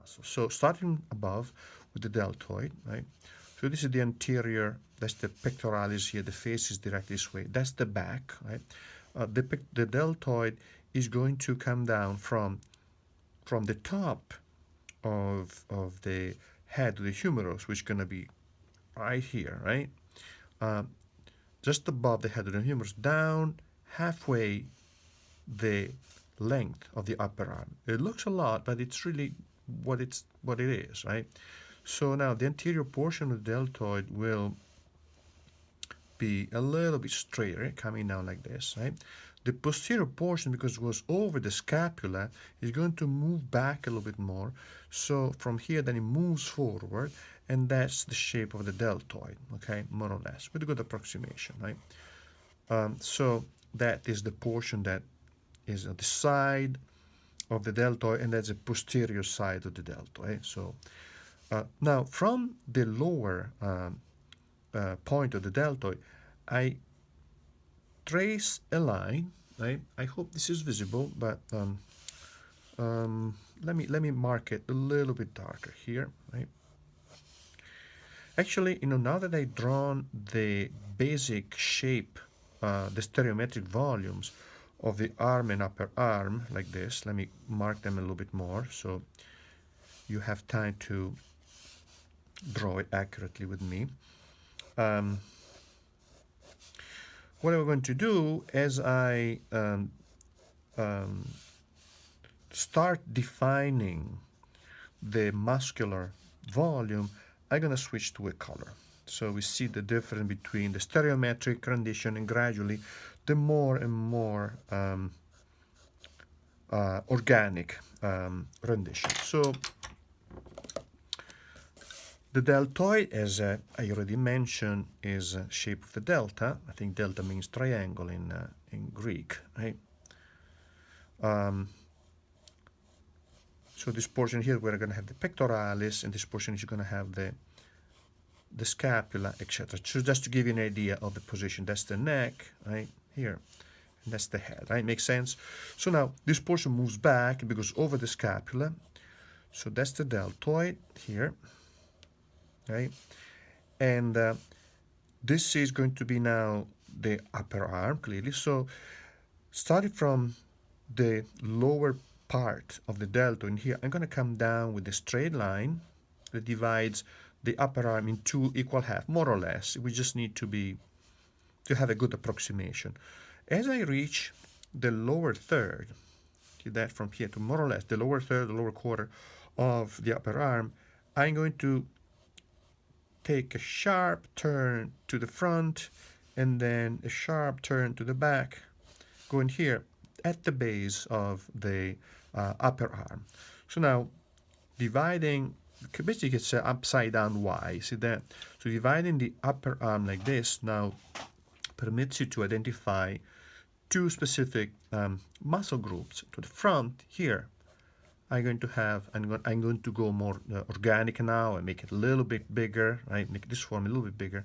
muscle. So starting above with the deltoid, right? So this is the anterior, that's the pectoralis here, the face is directly this way. That's the back, right? The deltoid is going to come down from the top of the head of the humerus, which is going to be right here, right? Just above the head of the humerus, down halfway the length of the upper arm. It looks a lot, but it's really what it is, right? So now the anterior portion of the deltoid will be a little bit straighter, coming down like this, right? The posterior portion, because it goes over the scapula, is going to move back a little bit more. So from here, then it moves forward, and that's the shape of the deltoid, okay, more or less, with a good approximation, right? So that is the portion that is on the side of the deltoid, and that's the posterior side of the deltoid. So now from the lower point of the deltoid, I trace a line, right? I hope this is visible, but let me mark it a little bit darker here, right? Actually, now that I've drawn the basic shape, the stereometric volumes of the arm and upper arm like this, let me mark them a little bit more so you have time to draw it accurately with me. What I'm going to do as I start defining the muscular volume, I'm going to switch to a color. So we see the difference between the stereometric rendition and gradually the more and more organic rendition. So the deltoid, as I already mentioned, is a shape of the delta. I think delta means triangle in Greek, right? So this portion here, we're going to have the pectoralis, and this portion is going to have the scapula, etc. So just to give you an idea of the position, that's the neck, right, here, and that's the head, right? Makes sense? So now this portion moves back because over the scapula. So that's the deltoid here, right? And this is going to be now the upper arm, clearly. So starting from the lower part of the deltoid in here, I'm going to come down with a straight line that divides the upper arm in two equal halves, more or less. We just need to have a good approximation. As I reach the lower third, see that from here to more or less the lower third, the lower quarter of the upper arm, I'm going to take a sharp turn to the front and then a sharp turn to the back, going here at the base of the upper arm. So now dividing, basically it's an upside down Y, see that? So dividing the upper arm like this now permits you to identify two specific muscle groups. To the front here, I'm going to go more organic now and make it a little bit bigger, right? Make this form a little bit bigger.